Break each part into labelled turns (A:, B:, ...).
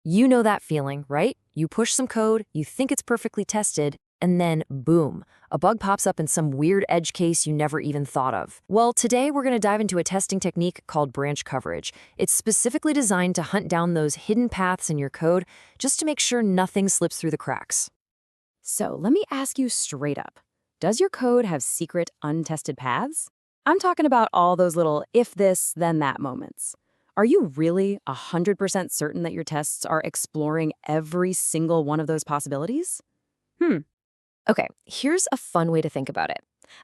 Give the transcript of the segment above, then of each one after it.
A: You know that feeling, right? You push some code, you think it's perfectly tested, and then boom, a bug pops up in some weird edge case you never even thought of. Well, today we're going to dive into a testing technique called branch coverage. It's specifically designed to hunt down those hidden paths in your code just to make sure nothing slips through the cracks.
B: So let me ask you straight up. Does your code have secret, untested paths? I'm talking about all those little if this, then that moments. Are you really 100% certain that your tests are exploring every single one of those possibilities? Hmm,
A: Okay, here's a fun way to think about it.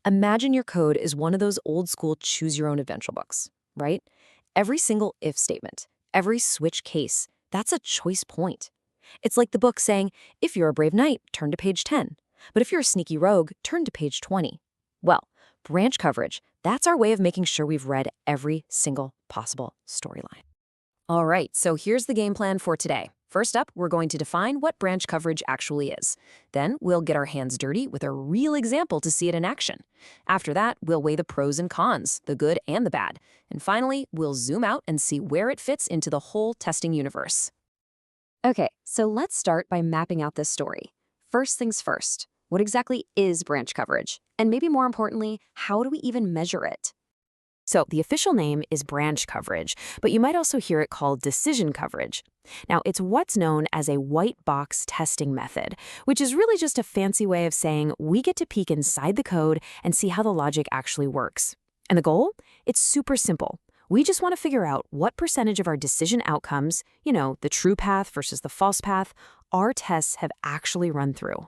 A: Imagine your code is one of those old school choose your own adventure books, right? Every single if statement, every switch case, that's a choice point. It's like the book saying, if you're a brave knight, turn to page 10. But if you're a sneaky rogue, turn to page 20. Well, branch coverage, that's our way of making sure we've read every single possible storyline. All right, so here's the game plan for today. First up, we're going to define what branch coverage actually is. Then we'll get our hands dirty with a real example to see it in action. After that, we'll weigh the pros and cons, the good and the bad. And finally, we'll zoom out and see where it fits into the whole testing universe.
B: Okay, so let's start by mapping out this story. First things first, what exactly is branch coverage? And maybe more importantly, how do we even measure it?
A: So the official name is branch coverage, but you might also hear it called decision coverage. Now, it's what's known as a white box testing method, which is really just a fancy way of saying we get to peek inside the code and see how the logic actually works. And the goal? It's super simple. We just want to figure out what percentage of our decision outcomes, the true path versus the false path, our tests have actually run through.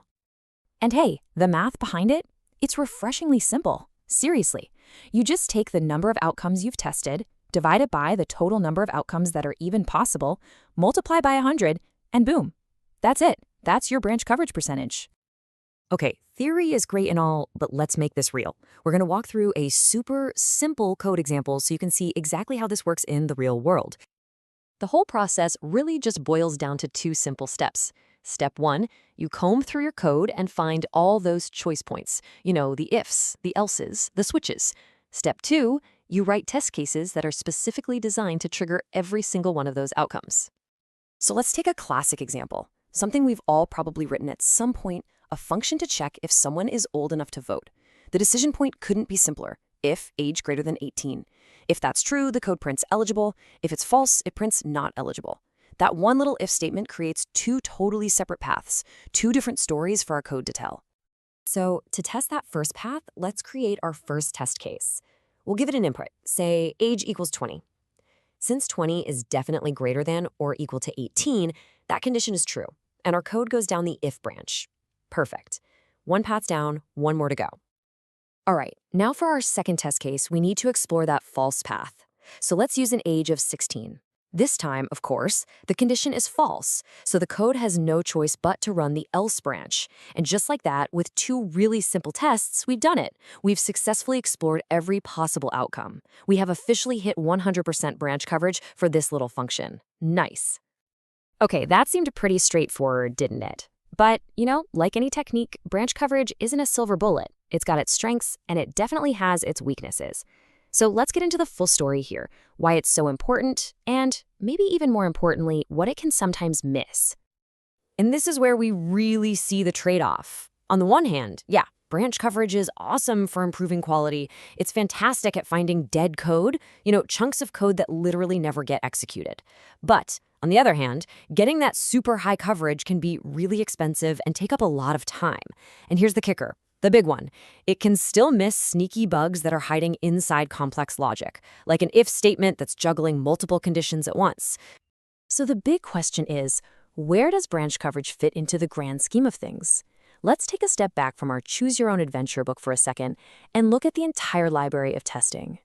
A: And hey, the math behind it? It's refreshingly simple. Seriously. You just take the number of outcomes you've tested, divide it by the total number of outcomes that are even possible, multiply by 100, and boom. That's it. That's your branch coverage percentage. Okay, theory is great and all, but let's make this real. We're going to walk through a super simple code example so you can see exactly how this works in the real world. The whole process really just boils down to two simple steps. Step 1, you comb through your code and find all those choice points. The ifs, the elses, the switches. Step 2, you write test cases that are specifically designed to trigger every single one of those outcomes. So let's take a classic example, something we've all probably written at some point, a function to check if someone is old enough to vote. The decision point couldn't be simpler. If age greater than 18. If that's true, the code prints eligible. If it's false, it prints not eligible. That one little if statement creates two totally separate paths, two different stories for our code to tell. So to test that first path, let's create our first test case. We'll give it an input, say age equals 20. Since 20 is definitely greater than or equal to 18, that condition is true, and our code goes down the if branch. Perfect. One path down, one more to go. All right, now for our second test case, we need to explore that false path. So let's use an age of 16. This time, of course, the condition is false, so the code has no choice but to run the else branch. And just like that, with two really simple tests, we've done it. We've successfully explored every possible outcome. We have officially hit 100% branch coverage for this little function. Nice. Okay, that seemed pretty straightforward, didn't it? But, like any technique, branch coverage isn't a silver bullet. It's got its strengths, and it definitely has its weaknesses. So let's get into the full story here, why it's so important, and maybe even more importantly, what it can sometimes miss. And this is where we really see the trade-off. On the one hand, yeah, branch coverage is awesome for improving quality. It's fantastic at finding dead code, chunks of code that literally never get executed. But on the other hand, getting that super high coverage can be really expensive and take up a lot of time. And here's the kicker. The big one, it can still miss sneaky bugs that are hiding inside complex logic, like an if statement that's juggling multiple conditions at once. So the big question is, where does branch coverage fit into the grand scheme of things? Let's take a step back from our Choose Your Own Adventure book for a second and look at the entire library of testing.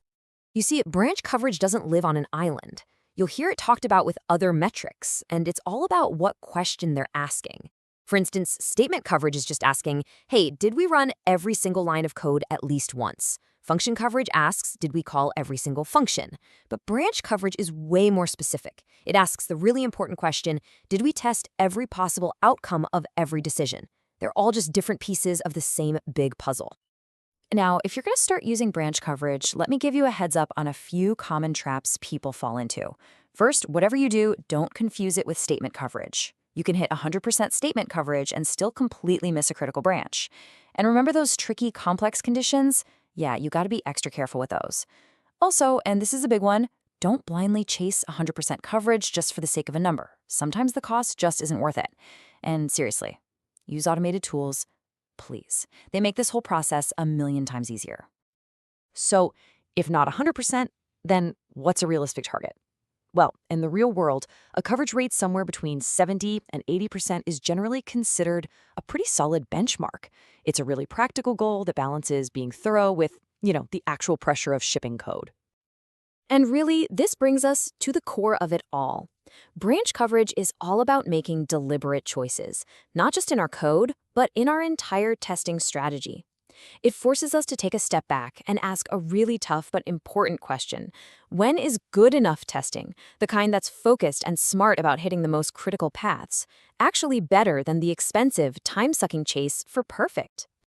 A: You see, branch coverage doesn't live on an island. You'll hear it talked about with other metrics, and it's all about what question they're asking. For instance, statement coverage is just asking, hey, did we run every single line of code at least once? Function coverage asks, did we call every single function? But branch coverage is way more specific. It asks the really important question, did we test every possible outcome of every decision? They're all just different pieces of the same big puzzle. Now, if you're going to start using branch coverage, let me give you a heads up on a few common traps people fall into.
B: First, whatever you do, don't confuse it with statement coverage. You can hit 100% statement coverage and still completely miss a critical branch. And remember those tricky, complex conditions? Yeah, you got to be extra careful with those. Also, and this is a big one, don't blindly chase 100% coverage just for the sake of a number. Sometimes the cost just isn't worth it. And seriously, use automated tools, please. They make this whole process a million times easier.
A: So, if not 100%, then what's a realistic target? Well, in the real world, a coverage rate somewhere between 70 and 80% is generally considered a pretty solid benchmark. It's a really practical goal that balances being thorough with, the actual pressure of shipping code.
B: And really, this brings us to the core of it all. Branch coverage is all about making deliberate choices, not just in our code, but in our entire testing strategy. It forces us to take a step back and ask a really tough but important question. When is good enough testing, the kind that's focused and smart about hitting the most critical paths, actually better than the expensive, time-sucking chase for perfect?